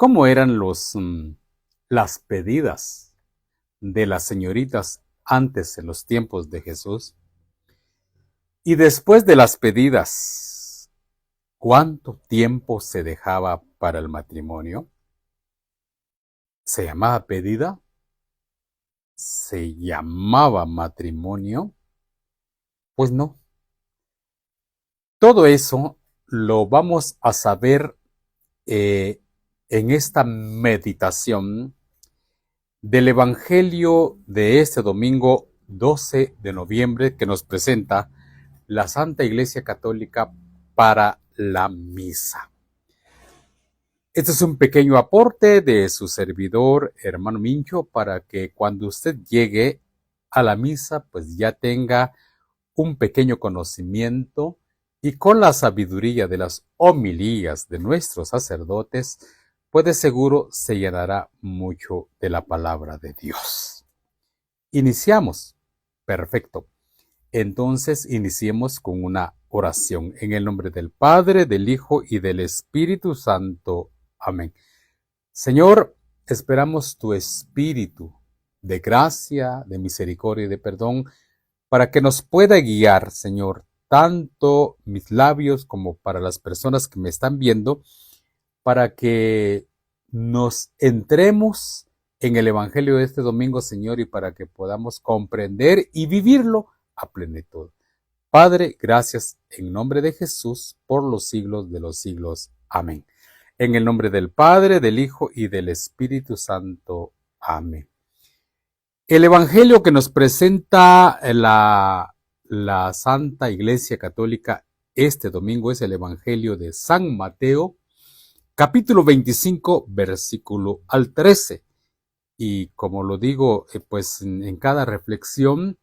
¿Cómo eran las pedidas de las señoritas antes en los tiempos de Jesús? Y después de las pedidas, ¿cuánto tiempo se dejaba para el matrimonio? ¿Se llamaba pedida? ¿Se llamaba matrimonio? Pues no. Todo eso lo vamos a saber en esta meditación del Evangelio de este domingo 12 de noviembre que nos presenta la Santa Iglesia Católica para la misa. Este es un pequeño aporte de su servidor, hermano Mincho, para que cuando usted llegue a la misa, pues ya tenga un pequeño conocimiento y con la sabiduría de las homilías de nuestros sacerdotes, pues de seguro se llenará mucho de la palabra de Dios. Iniciamos. Perfecto. Entonces iniciemos con una oración en el nombre del Padre, del Hijo y del Espíritu Santo. Amén. Señor, esperamos tu Espíritu de gracia, de misericordia y de perdón para que nos pueda guiar, Señor, tanto mis labios como para las personas que me están viendo, para que nos entremos en el Evangelio de este domingo, Señor, y para que podamos comprender y vivirlo a plenitud. Padre, gracias en nombre de Jesús por los siglos de los siglos. Amén. En el nombre del Padre, del Hijo y del Espíritu Santo. Amén. El Evangelio que nos presenta la Santa Iglesia Católica este domingo es el Evangelio de San Mateo, capítulo 25, versículo al 13. Y como lo digo, pues en cada reflexión,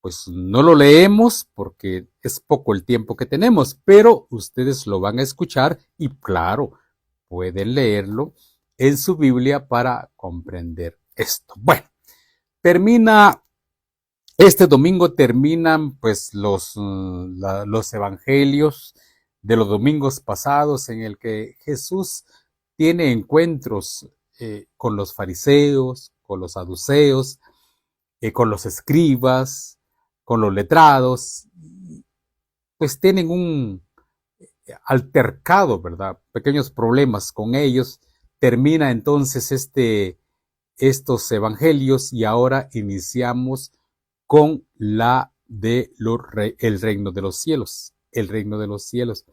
pues no lo leemos porque es poco el tiempo que tenemos, pero ustedes lo van a escuchar y claro, pueden leerlo en su Biblia para comprender esto. Bueno, este domingo terminan pues los evangelios de los domingos pasados en el que Jesús tiene encuentros con los fariseos, con los saduceos, con los escribas, con los letrados, pues tienen un altercado, ¿verdad? Pequeños problemas con ellos. Termina entonces estos evangelios y ahora iniciamos con el reino de los cielos, el reino de los cielos.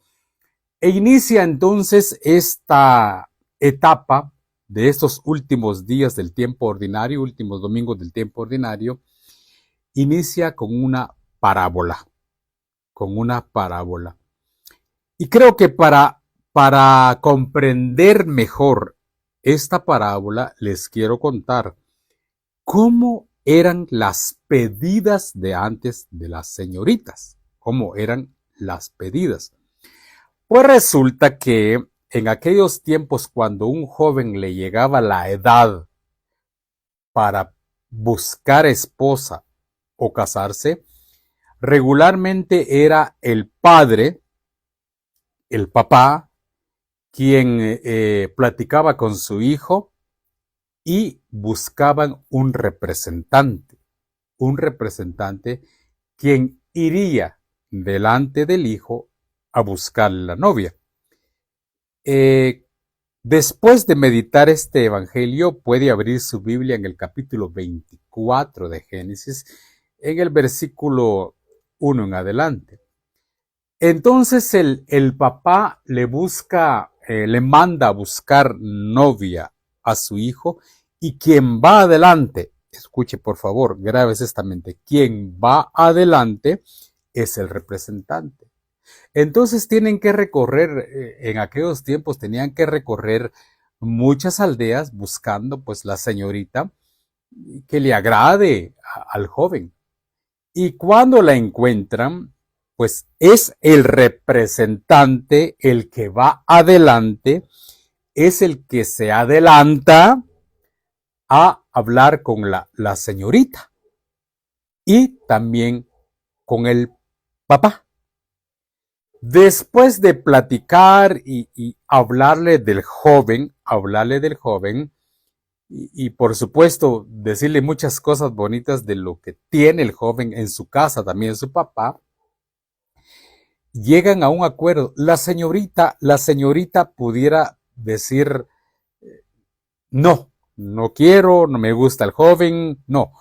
E inicia entonces esta etapa de estos últimos días del tiempo ordinario, últimos domingos del tiempo ordinario, inicia con una parábola, Y creo que para comprender mejor esta parábola les quiero contar cómo eran las pedidas de antes de las señoritas, cómo eran las pedidas. Pues resulta que en aquellos tiempos cuando un joven le llegaba la edad para buscar esposa o casarse, regularmente era el padre, el papá, quien platicaba con su hijo y buscaban un representante quien iría delante del hijo a buscar la novia. Después de meditar este evangelio, puede abrir su Biblia en el capítulo 24 de Génesis, en el versículo 1 en adelante. Entonces el papá le manda a buscar novia a su hijo y quien va adelante, escuche por favor, grábese esta mente, quien va adelante es el representante. Entonces tienen que recorrer, en aquellos tiempos tenían que recorrer muchas aldeas buscando pues la señorita que le agrade al joven. Y cuando la encuentran, pues es el representante el que va adelante, es el que se adelanta a hablar con la señorita y también con el papá. Después de platicar y hablarle del joven, y por supuesto decirle muchas cosas bonitas de lo que tiene el joven en su casa, también su papá, llegan a un acuerdo. La señorita pudiera decir, no, no quiero, no me gusta el joven, no.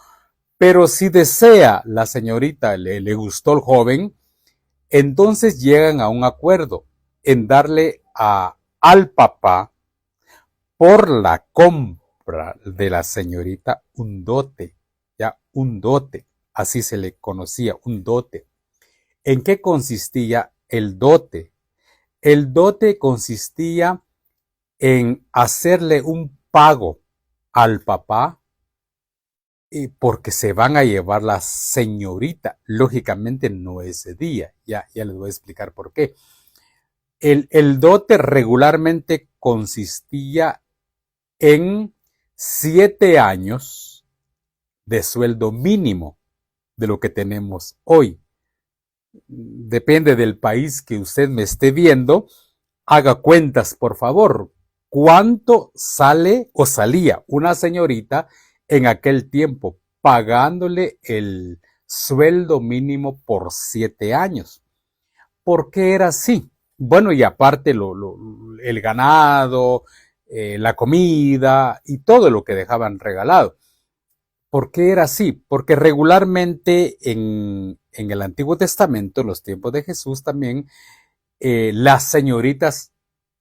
Pero si desea la señorita, le gustó el joven, entonces llegan a un acuerdo en darle al papá por la compra de la señorita un dote, ya un dote, así se le conocía, un dote. ¿En qué consistía el dote? El dote consistía en hacerle un pago al papá porque se van a llevar la señorita. Lógicamente no ese día, ya les voy a explicar por qué. El dote regularmente consistía en 7 años de sueldo mínimo de lo que tenemos hoy. Depende del país que usted me esté viendo, haga cuentas, por favor. ¿Cuánto sale o salía una señorita en aquel tiempo pagándole el sueldo mínimo por 7 años? ¿Por qué era así? Bueno, y aparte el ganado, la comida y todo lo que dejaban regalado. ¿Por qué era así? Porque regularmente en el Antiguo Testamento, en los tiempos de Jesús también, las señoritas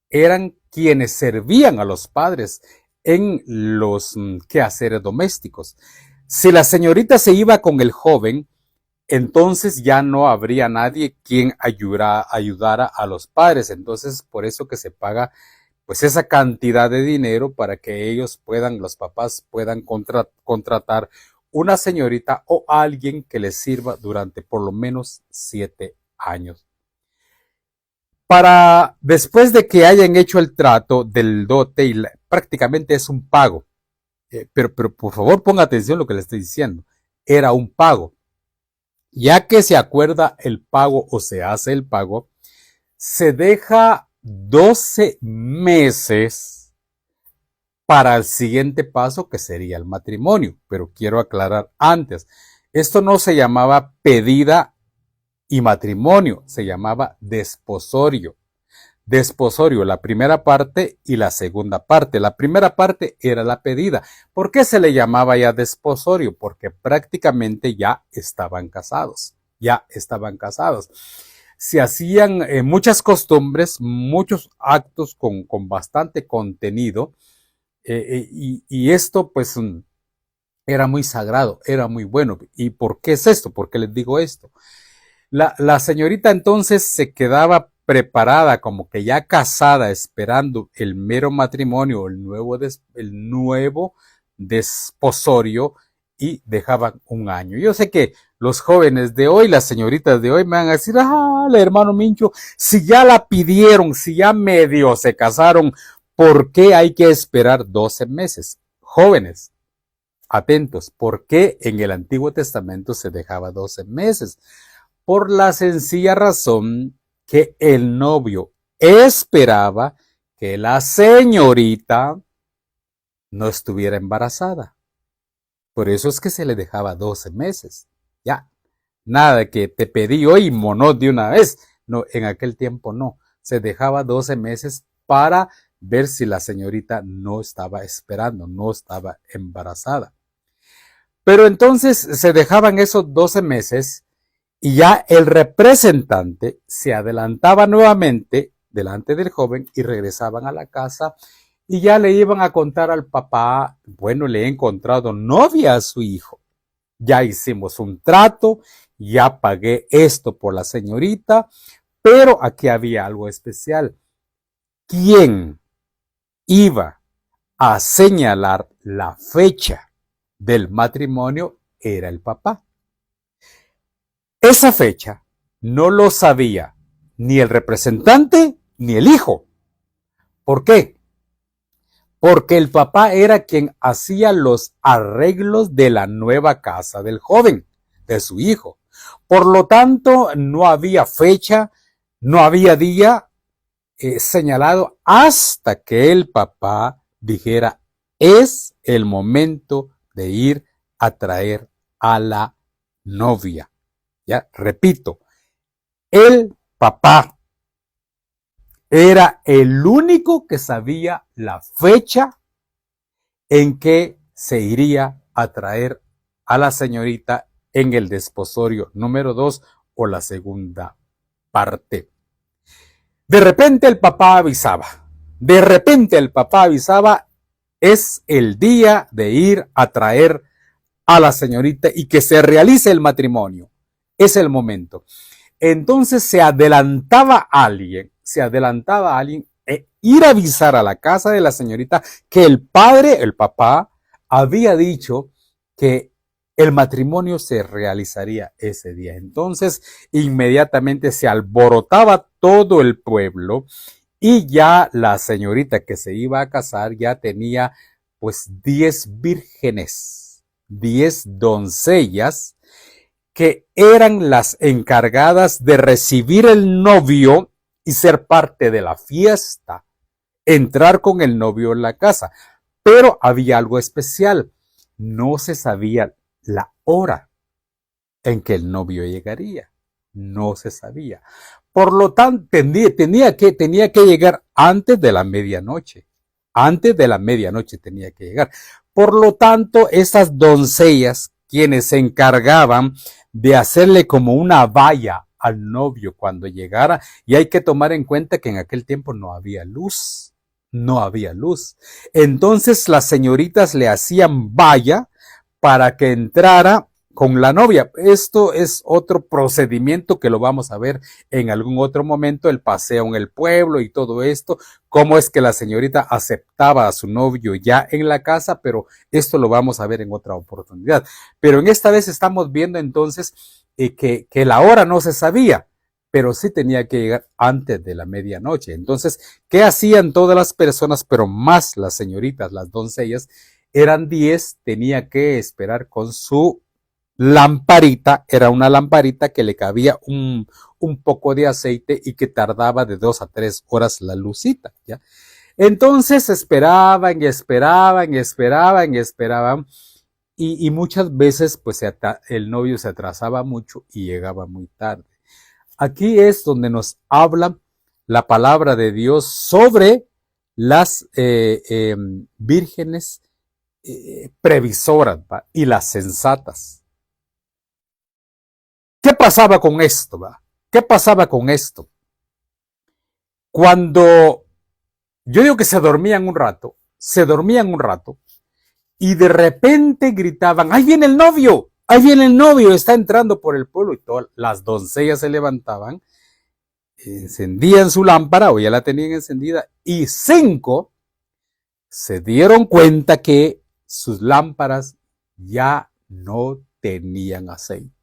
eran quienes servían a los padres en los quehaceres domésticos. Si la señorita se iba con el joven, entonces ya no habría nadie quien ayudara a los padres. Entonces, por eso que se paga pues esa cantidad de dinero para que ellos puedan, los papás puedan contratar una señorita o alguien que les sirva durante por lo menos 7 años. Para después de que hayan hecho el trato del dote, y prácticamente es un pago, pero por favor ponga atención a lo que le estoy diciendo, era un pago. Ya que se acuerda el pago o se hace el pago, se deja 12 meses para el siguiente paso que sería el matrimonio. Pero quiero aclarar antes, esto no se llamaba pedida y matrimonio, se llamaba desposorio. Desposorio, la primera parte y la segunda parte. La primera parte era la pedida. ¿Por qué se le llamaba ya desposorio? Porque prácticamente ya estaban casados. Ya estaban casados. Se hacían muchas costumbres, muchos actos con bastante contenido. Y esto pues era muy sagrado, era muy bueno. ¿Y por qué es esto? ¿Por qué les digo esto? La señorita entonces se quedaba preparada, como que ya casada, esperando el mero matrimonio, el nuevo desposorio, y dejaban un año. Yo sé que los jóvenes de hoy, las señoritas de hoy, me van a decir, hermano Mincho, si ya la pidieron, si ya medio se casaron, ¿por qué hay que esperar 12 meses? Jóvenes, atentos, ¿por qué en el Antiguo Testamento se dejaba 12 meses? Por la sencilla razón que el novio esperaba que la señorita no estuviera embarazada. Por eso es que se le dejaba 12 meses. Ya, nada de que te pedí hoy monó de una vez. No, en aquel tiempo no. Se dejaba 12 meses para ver si la señorita no estaba esperando, no estaba embarazada. Pero entonces se dejaban esos 12 meses y ya el representante se adelantaba nuevamente delante del joven y regresaban a la casa y ya le iban a contar al papá, bueno, le he encontrado novia a su hijo. Ya hicimos un trato, ya pagué esto por la señorita, pero aquí había algo especial. ¿Quién iba a señalar la fecha del matrimonio? Era el papá. Esa fecha no lo sabía ni el representante ni el hijo. ¿Por qué? Porque el papá era quien hacía los arreglos de la nueva casa del joven, de su hijo. Por lo tanto, no había fecha, No había día señalado hasta que el papá dijera, es el momento de ir a traer a la novia. Ya, repito, el papá era el único que sabía la fecha en que se iría a traer a la señorita en el desposorio número 2 o la segunda parte. De repente el papá avisaba, es el día de ir a traer a la señorita y que se realice el matrimonio. Es el momento. Entonces se adelantaba alguien ir a avisar a la casa de la señorita que el papá, había dicho que el matrimonio se realizaría ese día. Entonces, inmediatamente se alborotaba todo el pueblo y ya la señorita que se iba a casar ya tenía pues 10 vírgenes, 10 doncellas que eran las encargadas de recibir el novio y ser parte de la fiesta, entrar con el novio en la casa. Pero había algo especial, no se sabía la hora en que el novio llegaría, no se sabía. Por lo tanto, tenía que llegar antes de la medianoche, tenía que llegar. Por lo tanto, esas doncellas, quienes se encargaban de hacerle como una valla al novio cuando llegara, y hay que tomar en cuenta que en aquel tiempo no había luz. Entonces las señoritas le hacían valla para que entrara con la novia. Esto es otro procedimiento que lo vamos a ver en algún otro momento, el paseo en el pueblo y todo esto, cómo es que la señorita aceptaba a su novio ya en la casa, pero esto lo vamos a ver en otra oportunidad. Pero en esta vez estamos viendo entonces que la hora no se sabía, pero sí tenía que llegar antes de la medianoche. Entonces, ¿qué hacían todas las personas, pero más las señoritas, las doncellas? Eran 10, tenía que esperar con su lamparita, era una lamparita que le cabía un poco de aceite y que tardaba de 2 a 3 horas la lucita, ¿ya? Entonces esperaban y muchas veces pues el novio se atrasaba mucho y llegaba muy tarde. Aquí es donde nos habla la palabra de Dios sobre las vírgenes previsoras, ¿va? Y las sensatas. ¿Qué pasaba con esto? ¿Va? ¿Qué pasaba con esto? Cuando yo digo que se dormían un rato y de repente gritaban, ¡ahí viene el novio! ¡Ahí viene el novio! Está entrando por el pueblo y todas las doncellas se levantaban, encendían su lámpara o ya la tenían encendida y 5 se dieron cuenta que sus lámparas ya no tenían aceite.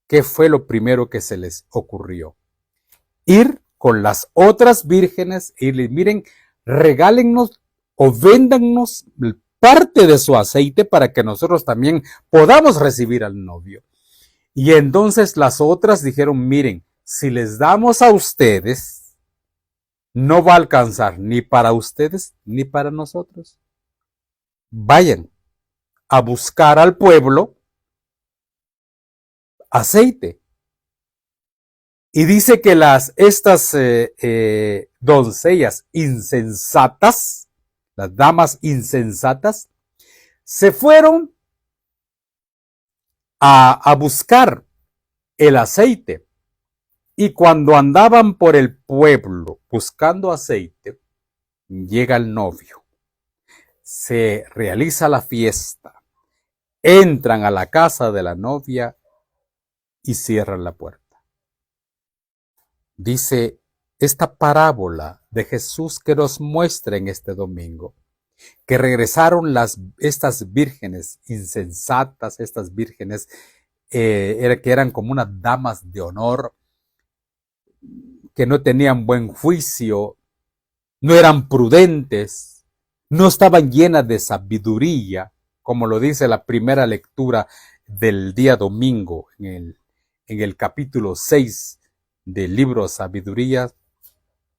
¿Qué fue lo primero que se les ocurrió? Ir con las otras vírgenes y les miren, regálennos o véndannos parte de su aceite para que nosotros también podamos recibir al novio. Y entonces las otras dijeron, miren, si les damos a ustedes, no va a alcanzar ni para ustedes ni para nosotros. Vayan a buscar al pueblo aceite. Y dice que estas doncellas insensatas, las damas insensatas, se fueron a buscar el aceite. Y cuando andaban por el pueblo buscando aceite, llega el novio. Se realiza la fiesta. Entran a la casa de la novia y cierran la puerta. Dice esta parábola de Jesús que nos muestra en este domingo, que regresaron estas vírgenes insensatas, estas vírgenes que eran como unas damas de honor, que no tenían buen juicio, no eran prudentes, no estaban llenas de sabiduría, como lo dice la primera lectura del día domingo en el capítulo 6 del libro Sabiduría,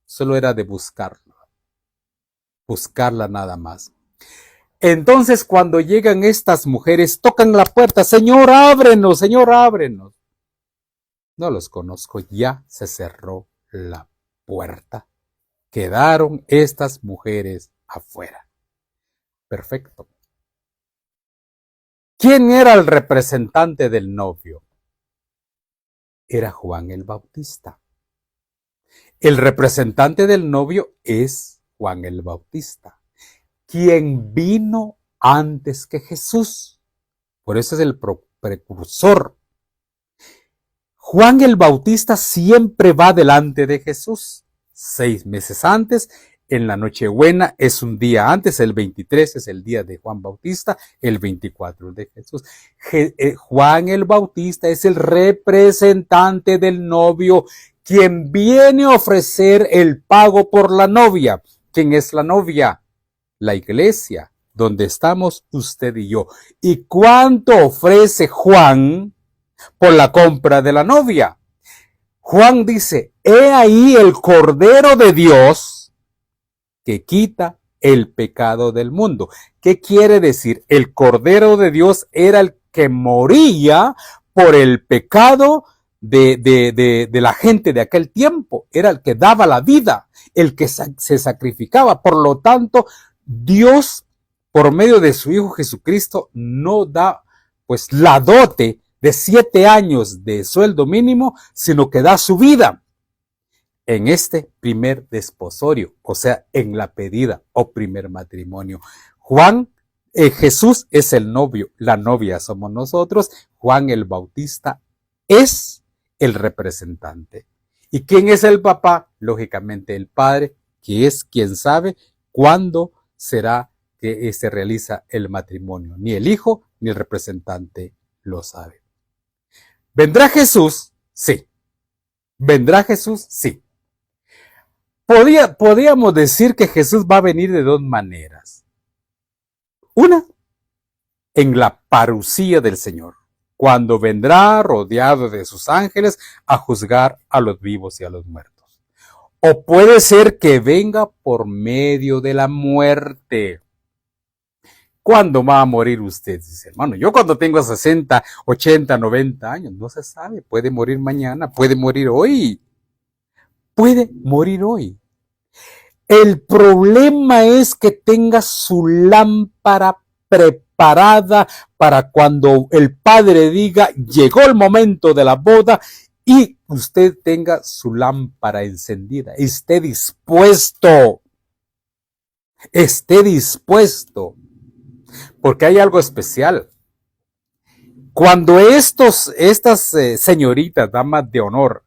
solo era de buscarla nada más. Entonces cuando llegan estas mujeres, tocan la puerta, Señor, ábrenos, Señor, ábrenos. No los conozco, ya se cerró la puerta. Quedaron estas mujeres afuera. Perfecto. ¿Quién era el representante del novio? Era Juan el Bautista. El representante del novio es Juan el Bautista, quien vino antes que Jesús. Por eso es el precursor. Juan el Bautista siempre va delante de Jesús. 6 meses antes, en la Nochebuena es un día antes, el 23 es el día de Juan Bautista, el 24 de Jesús. Juan el Bautista es el representante del novio, quien viene a ofrecer el pago por la novia. ¿Quién es la novia? La iglesia, donde estamos usted y yo. ¿Y cuánto ofrece Juan por la compra de la novia? Juan dice, he ahí el Cordero de Dios que quita el pecado del mundo. ¿Qué quiere decir? El Cordero de Dios era el que moría por el pecado de la gente de aquel tiempo. Era el que daba la vida, el que se sacrificaba. Por lo tanto, Dios, por medio de su Hijo Jesucristo, no da pues la dote de 7 años de sueldo mínimo, sino que da su vida en este primer desposorio, o sea, en la pedida o primer matrimonio. Jesús es el novio, la novia somos nosotros. Juan el Bautista es el representante. ¿Y quién es el papá? Lógicamente el padre, que es quien sabe cuándo será que se realiza el matrimonio. Ni el hijo ni el representante lo sabe. ¿Vendrá Jesús? Sí. ¿Vendrá Jesús? Sí. Podríamos decir que Jesús va a venir de 2 maneras. Una, en la parucía del Señor, cuando vendrá rodeado de sus ángeles a juzgar a los vivos y a los muertos. O puede ser que venga por medio de la muerte. ¿Cuándo va a morir usted? Dice, hermano, yo cuando tengo 60, 80, 90 años, no se sabe, puede morir mañana, puede morir hoy. Puede morir hoy. El problema es que tenga su lámpara preparada para cuando el padre diga, llegó el momento de la boda, y usted tenga su lámpara encendida. Esté dispuesto. Esté dispuesto. Porque hay algo especial. Cuando estas señoritas, damas de honor,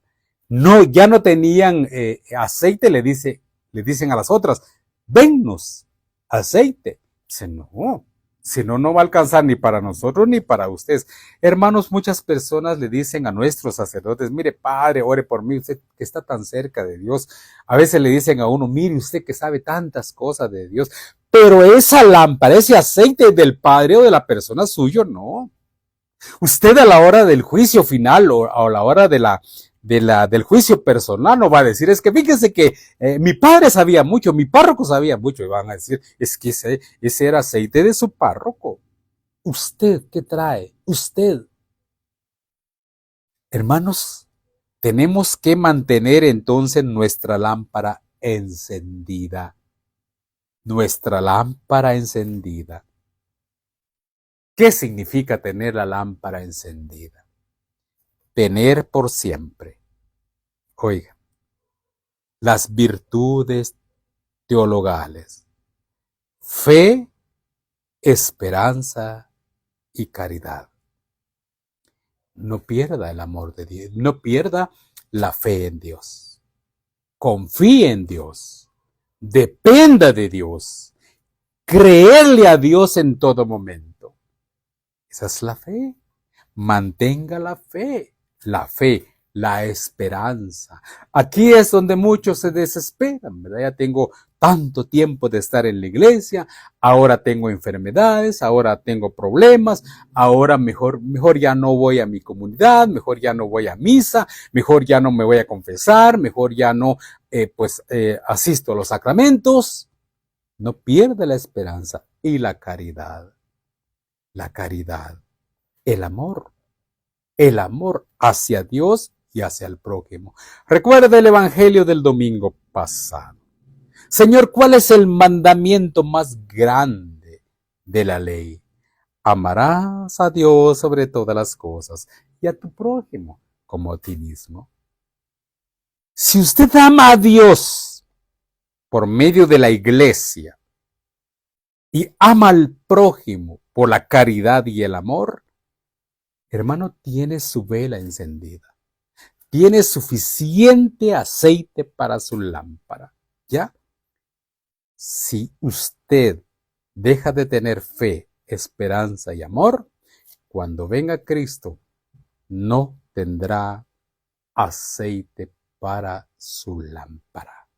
ya no tenían aceite, le dicen a las otras, dennos aceite. Dice, no, si no, no va a alcanzar ni para nosotros ni para ustedes. Hermanos, muchas personas le dicen a nuestros sacerdotes, mire, padre, ore por mí, usted que está tan cerca de Dios. A veces le dicen a uno, mire, usted que sabe tantas cosas de Dios, pero esa lámpara, ese aceite del padre o de la persona suyo, no. Usted a la hora del juicio final o a la hora del juicio personal no va a decir, es que fíjese que mi padre sabía mucho, mi párroco sabía mucho, y van a decir, es que ese era aceite de su párroco. ¿Usted qué trae? Usted. Hermanos, tenemos que mantener entonces nuestra lámpara encendida. Nuestra lámpara encendida. ¿Qué significa tener la lámpara encendida? Tener por siempre. Oiga, las virtudes teologales, fe, esperanza y caridad. No pierda el amor de Dios, no pierda la fe en Dios. Confíe en Dios, dependa de Dios, creerle a Dios en todo momento. Esa es la fe. Mantenga la fe. La fe, la esperanza. Aquí es donde muchos se desesperan, ¿verdad? Ya tengo tanto tiempo de estar en la iglesia, ahora tengo enfermedades, ahora tengo problemas, ahora mejor ya no voy a mi comunidad, mejor ya no voy a misa, mejor ya no me voy a confesar, mejor ya no asisto a los sacramentos. No pierde la esperanza y la caridad, el amor hacia Dios y hacia el prójimo. Recuerda el evangelio del domingo pasado. Señor, ¿cuál es el mandamiento más grande de la ley? Amarás a Dios sobre todas las cosas y a tu prójimo como a ti mismo. Si usted ama a Dios por medio de la iglesia y ama al prójimo por la caridad y el amor, hermano, tiene su vela encendida. Tiene suficiente aceite para su lámpara. ¿Ya? Si usted deja de tener fe, esperanza y amor, cuando venga Cristo, no tendrá aceite para su lámpara.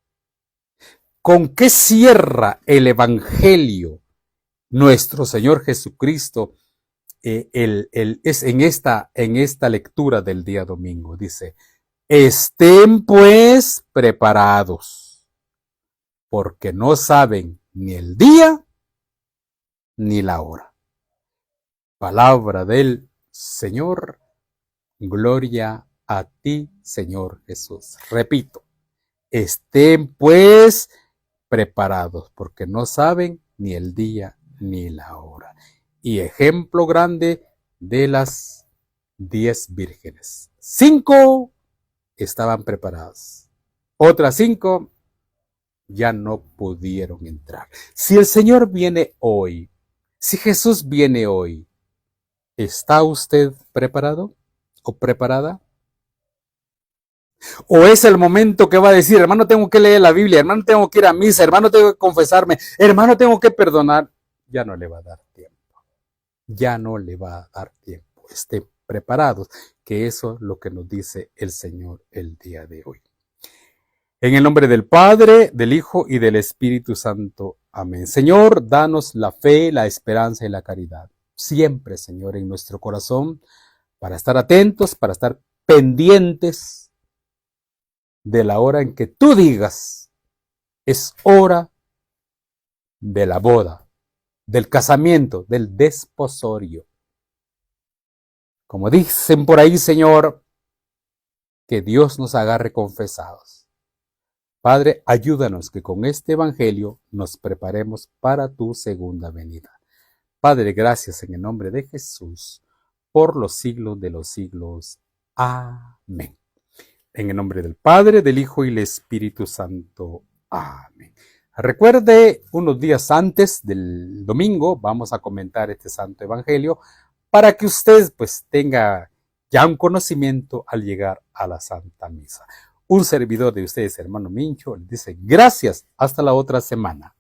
¿Con qué cierra el Evangelio nuestro Señor Jesucristo? Es en esta lectura del día domingo. Dice, estén pues preparados, porque no saben ni el día ni la hora. Palabra del Señor, gloria a ti, Señor Jesús. Repito, estén pues preparados, porque no saben ni el día ni la hora. Y ejemplo grande de las 10 vírgenes. 5 estaban preparadas. Otras 5 ya no pudieron entrar. Si el Señor viene hoy, si Jesús viene hoy, ¿está usted preparado o preparada? ¿O es el momento que va a decir, hermano, tengo que leer la Biblia, hermano, tengo que ir a misa, hermano, tengo que confesarme, hermano, tengo que perdonar? Ya no le va a dar tiempo. Ya no le va a dar tiempo. Estén preparados, que eso es lo que nos dice el Señor el día de hoy. En el nombre del Padre, del Hijo y del Espíritu Santo. Amén. Señor, danos la fe, la esperanza y la caridad. Siempre, Señor, en nuestro corazón, para estar atentos, para estar pendientes de la hora en que tú digas, es hora de la boda, del casamiento, del desposorio. Como dicen por ahí, Señor, que Dios nos agarre confesados. Padre, ayúdanos que con este evangelio nos preparemos para tu segunda venida. Padre, gracias en el nombre de Jesús, por los siglos de los siglos. Amén. En el nombre del Padre, del Hijo y del Espíritu Santo. Amén. Recuerde, unos días antes del domingo vamos a comentar este santo evangelio para que usted pues tenga ya un conocimiento al llegar a la Santa Misa. Un servidor de ustedes, hermano Mincho, les dice gracias, hasta la otra semana.